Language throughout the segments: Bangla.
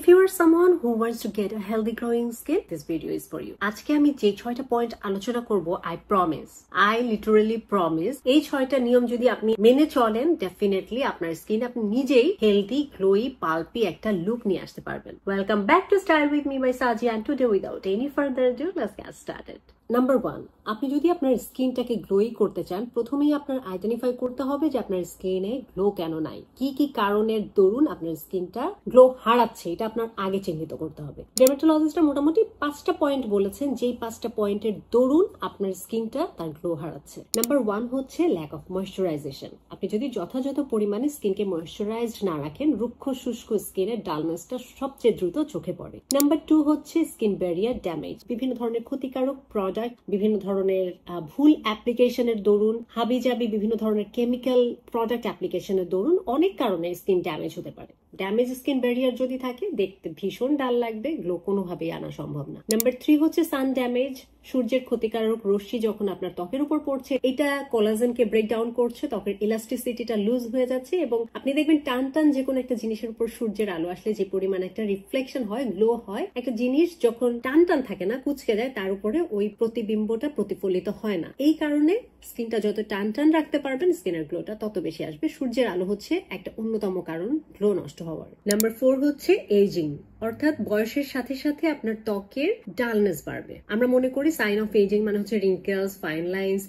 If you are someone who wants to get a healthy glowing skin, this video is for you. আজকে আমি যে 6টা পয়েন্ট আলোচনা করব, I literally promise এই 6টা নিয়ম যদি আপনি মেনে চলেন, definitely আপনার স্কিন আপনি নিজেই healthy, glowy, pulpy একটা লুক নিয়ে আসতে পারবেন। Welcome back to Style with me by Saji, and today without any further ado, let's get started. Number 1, আপনি যদি আপনার স্কিনটাকে গ্লোই করতে চান, প্রথমেই আপনার আইডেন্টিফাই করতে হবে যে আপনার স্কিনে গ্লো কেন নাই, কি কি কারণের দরুন আপনার স্কিনটা গ্লো হারাচ্ছে, এটা আপনার আগে চিহ্নিত করতে হবে। ডার্মাটোলজিস্টরা মোটামুটি 5টা পয়েন্ট বলেছেন, যেই 5টা পয়েন্টের দরুন আপনার স্কিনটা তার গ্লো হারাচ্ছে। নাম্বার 1 হচ্ছে ল্যাক অফ ময়েশ্চারাইজেশন। আপনি যদি যথাযথ পরিমাণে স্কিনকে ময়েশ্চারাইজড না রাখেন, রুক্ষ শুষ্ক স্কিনের ডালনেসটা সবচেয়ে দ্রুত চোখে পড়ে। নাম্বার 2 হচ্ছে স্কিন ব্যারিয়ার ড্যামেজ। বিভিন্ন ধরনের ক্ষতিকারক বিভিন্ন ধরনের ভুল অ্যাপ্লিকেশনের দরুন, হাবিজাবি বিভিন্ন ধরনের কেমিক্যাল প্রোডাক্ট অ্যাপ্লিকেশনের দরুন অনেক কারণে স্কিন ড্যামেজ হতে পারে। ড্যামেজ স্কিন ব্যারিয়ার যদি থাকে, দেখতে ভীষণ ডাল লাগবে, গ্লো কোনোভাবেই আনা সম্ভব না। নাম্বার 3 হচ্ছে সান ড্যামেজ। সূর্যের ক্ষতিকারক রশ্মি যখন আপনার ত্বকের উপর পড়ছে, এটা কোলাজেনকে ব্রেক ডাউন করছে, ত্বকের ইলাস্টিসিটিটা লুজ হয়ে যাচ্ছে, এবং আপনি দেখবেন টান টান যে কোনো একটা জিনিসের উপর সূর্যের আলো আসলে যে পরিমাণ একটা রিফ্লেকশন হয়, গ্লো হয়, একটা জিনিস যখন টান টান থাকে না, কুচকে যায়, তার উপরে ওই প্রতিবিম্বটা প্রতিফলিত হয় না। এই কারণে স্কিনটা যত টান টান রাখতে পারবেন, স্কিনের গ্লোটা তত বেশি আসবে। সূর্যের আলো হচ্ছে একটা অন্যতম কারণ গ্লো নষ্ট হওয়ার। নাম্বার 4 হচ্ছে এজিং, অর্থাৎ বয়সের সাথে সাথে আপনার ত্বকের ডালনেস বাড়বে। আমরা মনে করি সাইন অফ এজিং মানে হচ্ছে রিঙ্কেলস, ফাইন লাইন্স,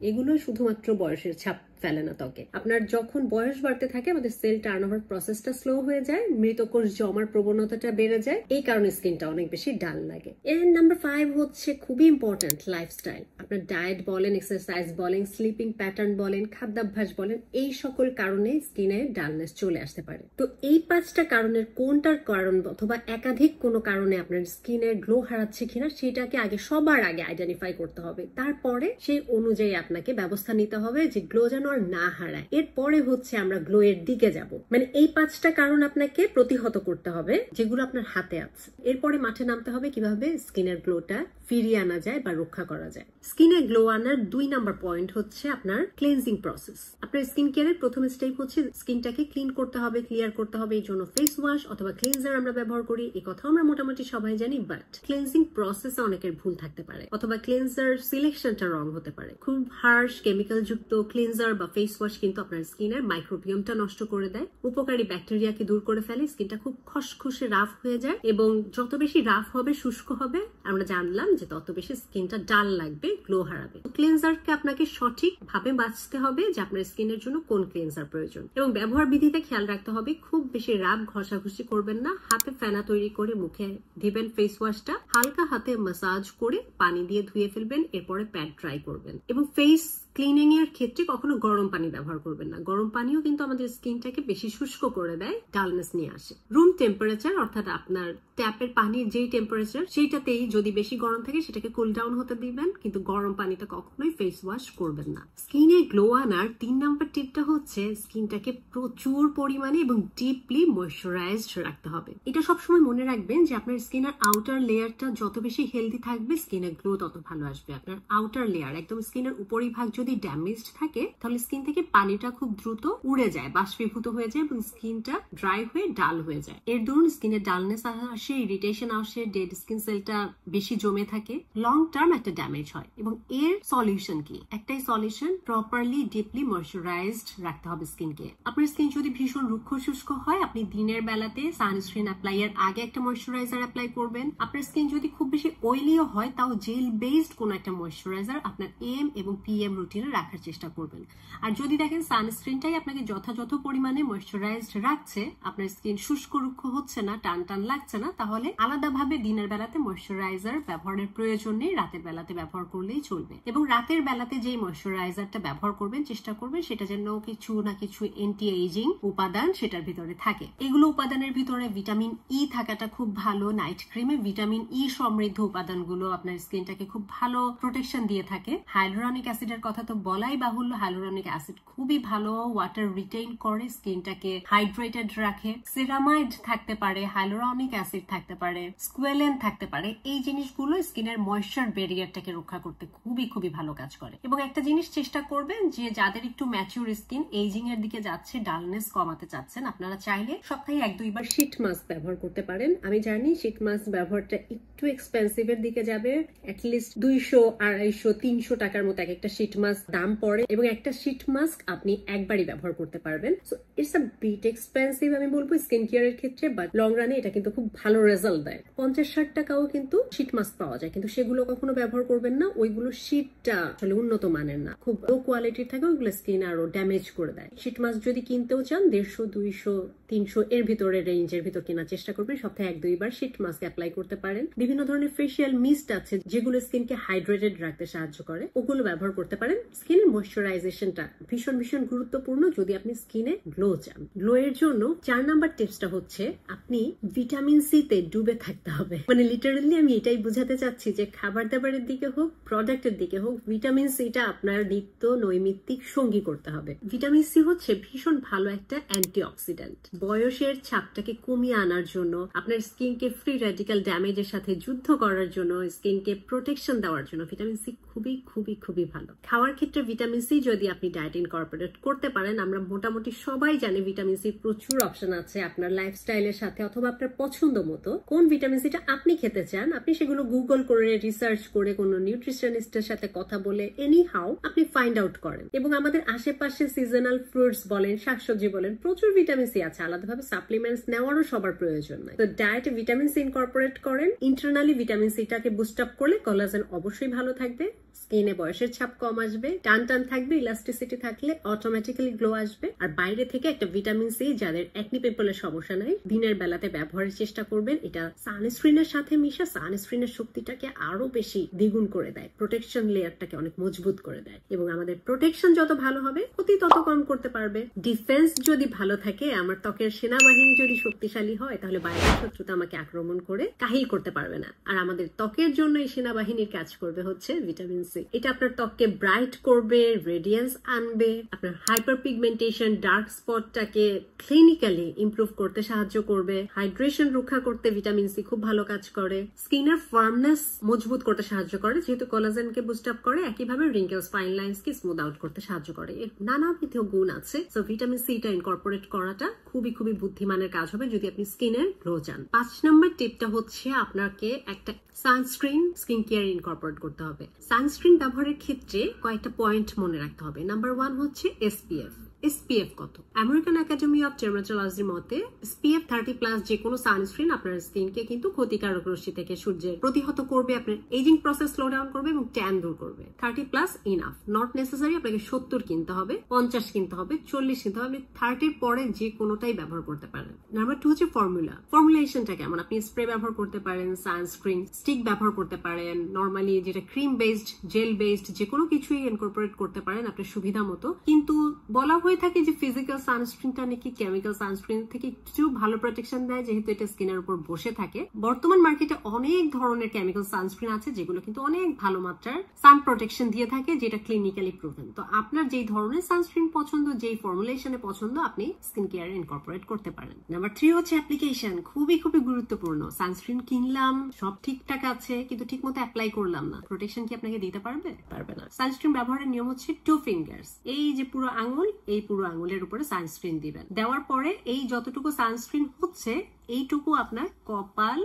এগুলো শুধুমাত্র বয়সের ছাপ ফেলে না ত্বকে। আপনার যখন বয়স বাড়তে থাকে, আমাদের সেল টার্নওভার প্রসেসটা স্লো হয়ে যায়, মৃতকোষ জমার প্রবণতাটা বেড়ে যায়, এই কারণে স্কিনটা অনেক বেশি ডাল লাগে। এন্ড নাম্বার 5 হচ্ছে খুবই ইম্পর্টেন্ট লাইফস্টাইল। আপনার ডায়েট বলেন, এক্সারসাইজ বলেন, স্লিপিং প্যাটার্ন বলেন, খাদ্যাভ্যাস বলেন, এই সকল কারণে স্কিনে ডালনেস চলে আসতে পারে। তো এই 5টা কারণের কোনটার কারণ অথবা একাধিক কোনো কারণে আপনার স্কিনের গ্লো হারাচ্ছে কিনা, সেটাকে সবার আগে আইডেন্টিফাই করতে হবে। তারপরে সেই অনুযায়ী আপনাকে ব্যবস্থা নিতে হবে যে গ্লো যেন আর না হারায়। এরপরে হচ্ছে আমরা গ্লো এর দিকে যাব। মানে এই 5টা কারণ আপনাকে প্রতিহত করতে হবে, যেগুলো আপনার হাতে আছে। এরপরে মাঠে নামতে হবে কিভাবে স্কিনের গ্লোটা ফিরিয়ে আনা যায় বা রক্ষা করা যায়। স্কিনে গ্লো আনার 2 নাম্বার পয়েন্ট হচ্ছে আপনার ক্লিনজিং প্রসেস। আপনার স্কিন কেয়ারের প্রথম স্টেপ হচ্ছে স্কিনটাকে ক্লিন করতে হবে, ক্লিয়ার করতে হবে। এই জন্য ফেস ওয়াশ অথবা ক্লিনজার আমরা ব্যবহার করি, এই কথা আমরা মোটামুটি সবাই জানি। বাট ক্লিনজিং প্রসেসে অনেকের ভুল থাকতে পারে, অথবা ক্লিনজার সিলেকশনটা রং হতে পারে। খুব হার্শ কেমিক্যাল যুক্ত ক্লিনজার বা ফেস ওয়াশ কিন্তু আপনার স্কিনের মাইক্রোবিয়মটা নষ্ট করে দেয়, উপকারী ব্যাকটেরিয়াকে দূর করে ফেলে, স্কিনটা খুব খসখসে রাফ হয়ে যায়, এবং যত বেশি রাফ হবে, শুষ্ক হবে, আমরা জানলাম যে তত বেশি স্কিনটা ডাল লাগবে, গ্লো হারাবে। ক্লিনজারকে আপনাকে সঠিক ভাবে বাঁচতে হবে যে আপনার স্কিনের জন্য কোন ক্লিনজার প্রয়োজন, এবং ব্যবহার বিধিতে খেয়াল রাখতে হবে খুব বেশি রাব ঘষাঘষি করবেন না। হাতে ফেনা তৈরি করে মুখে দিবেন ফেস ওয়াশটা, হালকা হাতে ম্যাসাজ করে পানি দিয়ে ধুয়ে ফেলবেন, এরপরে প্যাড ড্রাই করবেন। এবং ফেস ক্লিনিং এর ক্ষেত্রে কখনো গরম পানি ব্যবহার করবেন না। গরম পানিও কিন্তু আমাদের স্কিনটাকে বেশি শুষ্ক করে দেয়, ডালনেস নিয়ে আসে। রুম টেম্পারেচার, অর্থাৎ আপনার ট্যাপের পানির যেই টেম্পারেচার, সেইটাতেই যদি বেশি গরম থাকে সেটাকে কুল ডাউন হতে দিবেন, কিন্তু গরম পানিটা কখনোই ফেস ওয়াশ করবেন না। স্কিনে গ্লো আনার 3 নাম্বার টিপটা হচ্ছে স্কিনটাকে প্রচুর পরিমাণে এবং ডিপলি ময়েশ্চারাইজড রাখতে হবে। এটা সবসময় মনে রাখবেন যে আপনার স্কিনের আউটার লেয়ারটা যত বেশি হেলদি থাকবে, স্কিনের গ্লো তত ভালো আসবে। আপনার আউটার লেয়ার, একদম স্কিনের উপরিভাগ যদি ড্যামেজড থাকে, তাহলে স্কিন থেকে পানিটা খুব দ্রুত উড়ে যায়, বাষ্পীভূত হয়ে যায়, এবং স্কিনটা ড্রাই হয়ে ডাল হয়ে যায়। এর দরুন স্কিনের ডালনেস আসে, ইরিটেশন আসে, ডেড স্কিন সেলটা বেশি জমে থাকে, লং টার্ম একটা ড্যামেজ হয়। এবং এর সলিউশন কি? একটাই সলিউশন, প্রপারলি ডিপলি ময়েশ্চারাইজড রাখতে হবে স্কিনকে। আপনার স্কিন যদি ভীষণ রুক্ষ শুষ্ক হয়, আপনি দিনের বেলাতে সানস্ক্রিন অ্যাপ্লাই এর আগে একটা ময়েশ্চারাইজার অ্যাপ্লাই করবেন। আপনার স্কিন যদি খুব বেশি অয়েলিও হয়, তাও জেল বেসড কোন একটা ময়েশ্চারাইজার আপনার AM এবং PM রুটিনে রাখার চেষ্টা করবেন। আর যদি দেখেন সানস্ক্রিনটাই আপনাকে যথাযথ পরিমাণে ময়েশ্চারাইজড রাখছে, আপনার স্কিন শুষ্ক রুক্ষ হচ্ছে না, টান টান লাগছে না, তাহলে আলাদাভাবে দিনের বেলাতে ময়েশ্চারাইজার ব্যবহারের প্রয়োজন নেই, রাতের বেলাতে ব্যবহার করলেই চলবে। এবং রাতের বেলাতে যে ময়েশ্চারাইজারটা ব্যবহার করবেন, চেষ্টা করবেন সেটা যেন কিছু না কিছু অ্যান্টি এজিং উপাদান সেটার ভিতরে থাকে। এগুলো উপাদানের ভিতরে ভিটামিন ই থাকাটা খুব ভালো। নাইট ক্রিমে ভিটামিন ই সমৃদ্ধ উপাদানগুলো আপনার স্কিনটাকে খুব ভালো প্রোটেকশন দিয়ে থাকে। হাইলুরনিক অ্যাসিডের কথা কথা তো বলাই বাহুল্য, হাইলুরনিক অ্যাসিড খুবই ভালো, ওয়াটার রিটেইন করে, স্কিনটাকে হাইড্রেটেড রাখে। সেরামাইড থাকতে পারে, হাইলুরনিক অ্যাসিড থাকতে পারে, স্কুয়েলেন থাকতে পারে। এই জিনিসগুলো স্কিনের ময়েশ্চার ব্যারিয়ারটাকে রক্ষা করতে খুবই খুবই ভালো কাজ করে। এবং একটা জিনিস চেষ্টা করবেন যে যাদের একটু ম্যাচিউর স্কিন, এইজিং এর দিকে যাচ্ছে, ডালনেস কমাতে চাচ্ছেন, আপনারা চাইলে সপ্তাহে 1-2 বার শীট মাস্ক ব্যবহার করতে পারেন। আমি জানি শীট মাস্ক ব্যবহারটা একটু এক্সপেন্সিভ এর দিকে যাবে, অ্যাটলিস্ট 200, 250, 300 টাকার মতো এক একটা শীট মাস্ক দাম পড়ে, এবং একটা শীট মাস্ক আপনি একবারই ব্যবহার করতে পারবেন। So it's a bit expensive আমি বলবো স্কিন কেয়ারের ক্ষেত্রে, বাট লং রানে এটা কিন্তু খুব ভালো রেজাল্ট দেয়। 50-60 টাকাও কিন্তু শীট মাস্ক পাওয়া যায়, কিন্তু সেগুলো কখনো ব্যবহার করবেন না। ওইগুলো শীটটা আসলে উন্নত মানের না, খুব লো কোয়ালিটির থাকে, ওইগুলো স্কিন আরো ড্যামেজ করে দেয়। শীট মাস্ক যদি কিনতেও চান 150, 200, 300 এর ভিতরে রেঞ্জের ভিতর কেনার চেষ্টা করবেন। সপ্তাহে 1-2 বার শীট মাস্ক অ্যাপ্লাই করতে পারেন। বিভিন্ন ধরনের ফেশিয়াল মিস্ট আছে যেগুলো স্কিনকে হাইড্রেটেড রাখতে সাহায্য করে, ওগুলো ব্যবহার করতে পারেন। স্কিনের ময়েশ্চারাইজেশনটা ভীষণ ভীষণ গুরুত্বপূর্ণ যদি আপনি স্কিনে গ্লো চান। গ্লো এর জন্য 4 নাম্বার টিপসটা হচ্ছে আপনি ভিটামিন সি তে ডুবে থাকতে হবে। মানে লিটারালি আমি এটাই বুঝাতে চাচ্ছি যে খাবার দাবারের দিকে হোক, প্রোডাক্টের দিকে হোক, ভিটামিন সিটা আপনার নিত্য নৈমিত্তিক সঙ্গী করতে হবে। ভিটামিন সি হচ্ছে ভীষণ ভালো একটা অ্যান্টিঅক্সিডেন্ট। বয়সের ছাপটাকে কমিয়ে আনার জন্য, আপনার স্কিনকে ফ্রি রেডিক্যাল ড্যামেজের সাথে যুদ্ধ করার জন্য, স্কিনকে প্রোটেকশন দেওয়ার জন্য ভিটামিন সি খুবই খুবই খুবই ভালো। খাওয়ার ক্ষেত্রে ভিটামিন সি যদি আপনি ডায়েটে ইনকর্পোরেট করতে পারেন, আমরা মোটামুটি সবাই জানি ভিটামিন সি প্রচুর অপশন আছে আপনার লাইফস্টাইলের সাথে, অথবা আপনার পছন্দ মতো কোন ভিটামিন সিটা আপনি খেতে চান, আপনি সেগুলো গুগল করে, রিসার্চ করে, কোন নিউট্রিশনিস্টের সাথে কথা বলে, এনি হাউ আপনি ফাইন্ড আউট করেন। এবং আমাদের আশেপাশে সিজনাল ফ্রুটস বলেন, শাকসবজি বলেন, প্রচুর ভিটামিন সি আছে। আলাদাভাবে সাপ্লিমেন্টস নেওয়ারও সবার প্রয়োজন নাই। তো ডায়েটে ভিটামিন সি ইনকর্পোরেট করেন, ইন্টারনালি ভিটামিন সিটাকে বুস্ট আপ করলে কোলাজেন অবশ্যই ভালো থাকবে, স্কিনে বয়সের ছাপ কম আসবে, টান টান থাকবে, ইলাস্টিসিটি থাকলে অটোমেটিক্যালি গ্লো আসবে। আর বাইরে থেকে একটা ভিটামিন সি যাদের একনি পিম্পলের সমস্যা নাই, দিনের বেলাতে ব্যবহারের চেষ্টা করবেন। এটা সানস্ক্রিনের সাথে মিশা সানস্ক্রিনের শক্তিটাকে আরো বেশি দ্বিগুণ করে দেয়, প্রোটেকশন লেয়ারটাকে অনেক মজবুত করে দেয়। এবং আমাদের প্রোটেকশন যত ভালো হবে, ক্ষতি তত কম করতে পারবে। ডিফেন্স যদি ভালো থাকে, আমার ত্বকের সেনাবাহিনী যদি শক্তিশালী হয়, তাহলে বাইরের শত্রুতা আমাকে আক্রমণ করে কাহিল করতে পারবে না। আর আমাদের ত্বকের জন্য এই সেনাবাহিনীর কাজ করবে হচ্ছে ভিটামিন সি। এটা আপনার ত্বককে ব্রাইট করবে, রেডিয়েন্স আনবে, আপনার হাইপার পিগমেন্টেশন, ডার্ক স্পটটাকে ক্লিনিক্যালি ইমপ্রুভ করতে সাহায্য করবে, হাইড্রেশন রক্ষা করতে ভিটামিন সি খুব ভালো কাজ করে, স্কিনের ফার্মনেস মজবুত করতে সাহায্য করে, যেহেতু কোলাজেনকে বুস্ট আপ করে, একইভাবে রিঙ্কেলস, ফাইন লাইনস কে স্মুথ আউট করতে সাহায্য করে। এর নানাবিধ গুণ আছে। সো ভিটামিন সিটা ইনকর্পোরেট করাটা খুবই খুবই বুদ্ধিমানের কাজ হবে যদি আপনি স্কিনের গ্লো চান। 5 নম্বর টিপটা হচ্ছে আপনাকে একটা সানস্ক্রিন স্কিন কেয়ার ইনকর্পোরেট করতে হবে। সানস্ক্রিন ব্যবহারের ক্ষেত্রে কয়েকটা পয়েন্ট মনে রাখতে হবে। নাম্বার 1 হচ্ছে এসপিএফ। এসপিএফ কত? আমেরিকান একাডেমি অফ ডার্মাটোলজির মতে এসপিএফ 30+ যে কোনো সানস্ক্রিন আপনার স্কিনকে কিন্তু ক্ষতিকারক রশ্মি থেকে সূর্যের প্রতিহত করবে, আপনার এজিং প্রসেস স্লো ডাউন করবে এবং ট্যান দূর করবে। 30+ ইনাফ, নট নেসেসারি আপনাকে 70 কিনতে হবে, 50 কিনতে হবে, 40 কিনতে হবে। আপনি 30 পরে যে কোনোটাই ব্যবহার করতে পারেন। নাম্বার 2 হচ্ছে ফর্মুলা। ফর্মুলেশনটা কেমন? আপনি স্প্রে ব্যবহার করতে পারেন, সানস্ক্রিন স্টিক ব্যবহার করতে পারেন, নর্মালি যেটা ক্রিম বেসড, জেল বেসড যে কোনো কিছুই ইনকর্পোরেট করতে পারেন আপনার সুবিধা মতো। কিন্তু বলা হয়ে থাকে যে ফিজিক্যাল সানস্ক্রিনটা নাকি কেমিক্যাল সানস্ক্রিন থেকে একটু ভালো প্রোটেকশন দেয়, যেহেতু এটা স্কিনের উপর বসে থাকে। বর্তমান মার্কেটে অনেক ধরনের কেমিক্যাল সানস্ক্রিন আছে যেগুলো কিন্তু অনেক ভালো মাত্রার সান প্রোটেকশন দিয়ে থাকে, যেটা ক্লিনিক্যালি প্রুভেন। তো আপনার যেই ধরনের সানস্ক্রিন পছন্দ, যেই ফর্মুলেশনে পছন্দ, আপনি স্কিন কেয়ারে ইনকর্পোরেট করতে পারেন। নাম্বার 3 হচ্ছে অ্যাপ্লিকেশন। খুবই খুবই গুরুত্বপূর্ণ। সানস্ক্রিন কিনলাম, সব ঠিকঠাক আছে, কিন্তু ঠিক মতো অ্যাপ্লাই করলাম না, প্রোটেকশন কি আপনাকে দিতে পারবে? পারবে না। সানস্ক্রিন ব্যবহারের নিয়ম হচ্ছে 2 ফিঙ্গার্স। এই যে পুরো আঙুল, এই পুরো আঙুলের উপরে সানস্ক্রিন দিবেন। দেওয়ার পরে এই যতটুকু সানস্ক্রিন হচ্ছে এইটুকু আপনার কপাল,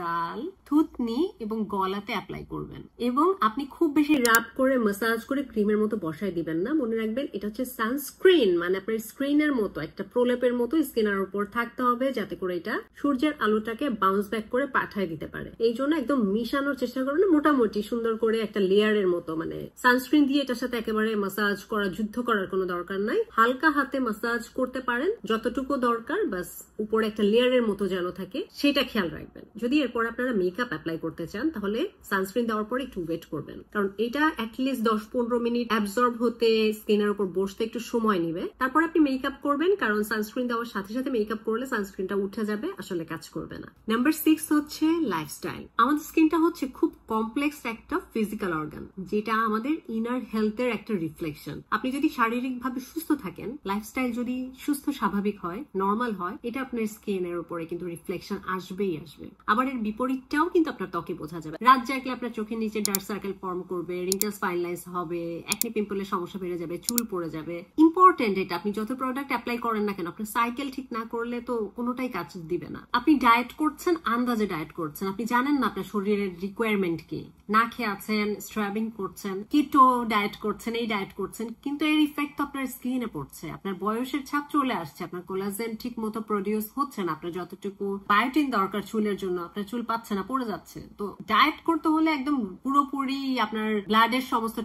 গাল, থুতনি এবং গলাতে অ্যাপ্লাই করবেন। এবং আপনি খুব বেশি রাব করে, মাসাজ করে ক্রিমের মতো বসায় দিবেন না। মনে রাখবেন এটা হচ্ছে সানস্ক্রিন, মানে আপনার স্ক্রিনের মতো একটা প্রলেপের মতো স্কিনের উপর থাকতে হবে, যাতে করে এটা সূর্যের আলোটাকে বাউন্স ব্যাক করে পাঠায় দিতে পারে। এই জন্য একদম মিশানোর চেষ্টা করবেন, মোটামুটি সুন্দর করে একটা লেয়ারের মতো। মানে সানস্ক্রিন দিয়ে এটার সাথে একেবারে মাসাজ করা, যুদ্ধ করার কোনো দরকার নাই। হালকা হাতে মাসাজ করতে পারেন যতটুকু দরকার, বাস উপরে একটা লেয়ারের মতো যেন থাকে সেটা খেয়াল রাখবেন। যদি এরপর আপনারা মেকআপ অ্যাপ্লাই করতে চান তাহলে সানস্ক্রিন দেওয়ার পর একটু ওয়েট করবেন, কারণ এটা অ্যাটলিস্ট 10-15 মিনিট অ্যাবজর্ব হতে, স্কিনের উপর বসতে একটু সময় নিবে। তারপর আপনি মেকআপ করবেন, কারণ সানস্ক্রিন দেওয়ার সাথে সাথে মেকআপ করলে সানস্ক্রিনটা উঠে যাবে, আসলে কাজ করবে না। নাম্বার 6 হচ্ছে লাইফস্টাইল। আমাদের স্কিনটা হচ্ছে খুব কমপ্লেক্স একটা ফিজিক্যাল অর্গান, যেটা আমাদের ইনার হেলথের একটা রিফ্লেকশন। আপনি যদি শারীরিকভাবে সুস্থ থাকেন, লাইফস্টাইল যদি সুস্থ স্বাভাবিক হয়, নর্মাল হয়, এটা আপনার স্কিনের উপরে কিন্তু রিফ্লেকশন আসবেই আসবে। আবার এর বিপরীতটাও কিন্তু আপনার ত্বকে বোঝা যাবে। রাত জাগলে আপনার চোখের নিচে ডার্ক সার্কেল ফর্ম করবে, রিঙ্কেলস, ফাইন লাইন্স হবে, একনি পিম্পলের সমস্যা বেড়ে যাবে, চুল পড়ে যাবে। ইম্পর্টেন্ট এটা, আপনি যত প্রোডাক্ট অ্যাপ্লাই করেন না কেন, আপনার সাইকেল ঠিক না করলে তো কোনোটাই কাজ দিবে না। আপনি ডায়েট করছেন, আন্দাজে ডায়েট করছেন, আপনি জানেন না আপনার শরীরের রিকোয়ারমেন্ট কি, না খেয়ে আছেন, স্ট্রাবিং করছেন, কিটো ডায়েট করছেন, এই ডায়েট করছেন, কিন্তু এর ইফেক্ট তো আপনার স্কিনে পড়ছে। আপনার বয়সের ছাপ চলে আসছে, আপনার কোলাজেন ঠিক মতো প্রডিউস হচ্ছে না, আপনার যতটুকু বায়োটিন দরকার চুলের জন্য আপনার চুল পাচ্ছে না, পড়ে যাচ্ছে। তো ডায়েট করতে হলে একদম পুরোপুরি আপনার ব্লাডের সমস্ত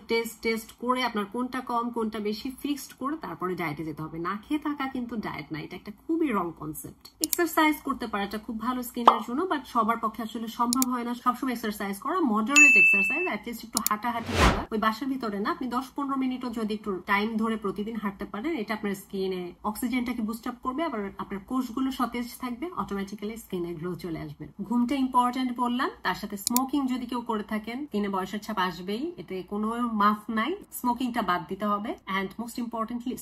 টেস্ট করে আপনার কোনটা কম কোনটা বেশি ফিক্সড করে তারপরে ডায়েটে যেতে হবে। না খেয়ে থাকা কিন্তু ডায়েট না, এটা একটা খুবই রং কনসেপ্ট। এক্সারসাইজ করতে পারাটা খুব ভালো স্কিনের জন্য, বাট সবার পক্ষে আসলে সম্ভব হয় না সবসময় এক্সারসাইজ করা। মডারেট এক্সারসাইজ, অ্যাটলিস্ট একটু হাঁটাহাঁটি করা, ওই বাসার ভিতরে না, আপনি 10-15 মিনিটও যদি একটু টাইম ধরে প্রতিদিন হাঁটতে পারেন, এটা আপনার স্কিনে অক্সিজেনটাকে বুস্ট আপ করবে, আবার আপনার কোষগুলো সতেজ থাকবে, অটোমেটিক্যালি স্কিনে গ্লো চলে আসবে। ঘুমটা ইম্পর্টেন্ট বললাম, তার সাথে স্মোকিং যদি কেউ করে থাকেন, স্কিনে বয়সের ছাপ আসবেই, এতে কোনো মাফ নাই, স্মোকিংটা বাদ দিতে হবে। অ্যান্ড মোস্ট ইম্পর্টেন্টলি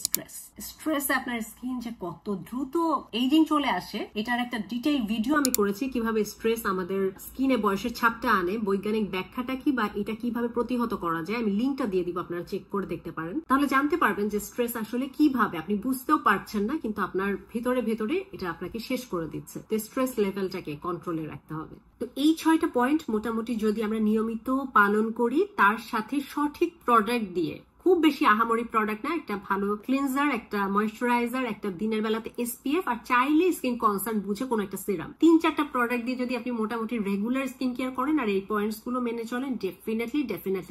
স্ট্রেসে আপনার স্কিন যে কত দ্রুত এইজিং চলে আসে, এটার একটা ডিটেইল ভিডিও আমি করেছি, কিভাবে স্ট্রেস আমাদের স্কিনে বয়সের ছাপটা আনে, বৈজ্ঞানিক ব্যাখ্যাটা কি বা এটা কিভাবে প্রতিহত করা যায়, আমি লিঙ্কটা দিয়ে দিব, আপনারা চেক করে দেখতে পারেন। তাহলে জানতে পারবেন যে স্ট্রেস আসলে কিভাবে, আপনি বুঝতেও পারছেন না কিন্তু আপনার ভিতরে ভেতরে এটা আপনাকে শেষ করে দিচ্ছে। তো স্ট্রেস লেভেলটাকে কন্ট্রোলে রাখতে হবে। তো এই 6টা পয়েন্ট মোটামুটি যদি আমরা নিয়মিত পালন করি, তার সাথে সঠিক প্রোডাক্ট দিয়ে, খুব বেশি আহামরি প্রোডাক্ট না, একটা ভালো ক্লিনজার, একটা ময়েশ্চারাইজার, একটা দিনের বেলাতে SPF, আর চাইলে স্কিন কনসার্ন বুঝে কোনো একটা সিরাম, 3-4টা প্রোডাক্ট দিয়ে যদি আপনি মোটামুটি রেগুলার স্কিন কেয়ার করেন আর এই পয়েন্টস গুলো মেনে চলেন, ডেফিনেটলি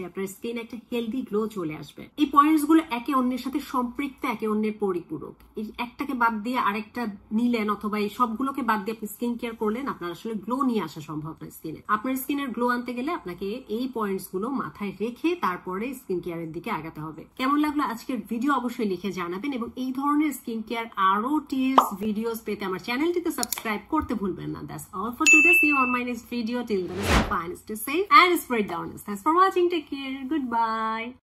আপনার স্কিন একটা হেলদি গ্লো চলে আসবে। এই পয়েন্টস গুলো একে অন্যের সাথে সম্পৃক্ত, একে অন্যের পরিপূরক। এই একটাকে বাদ দিয়ে আরেকটা নিলেন, অথবা এই সবগুলোকে বাদ দিয়ে আপনি স্কিন কেয়ার করলেন, আপনার আসলে গ্লো নিয়ে আসা সম্ভব না স্কিনে। আপনার স্কিনের গ্লো আনতে গেলে আপনাকে এই পয়েন্টস গুলো মাথায় রেখে তারপরে স্কিন কেয়ারের দিকে আগাতে হবে। কেমন লাগলো আজকের ভিডিও অবশ্যই লিখে জানাবেন, এবং এই ধরনের স্কিন কেয়ার আরো টিপস ভিডিওস পেতে আমার চ্যানেলটিতে সাবস্ক্রাইব করতে ভুলবেন না। That's all for today. See you on my next video. Till then, stay fine, stay safe and spread the awareness. Thanks for watching. Take care. Goodbye.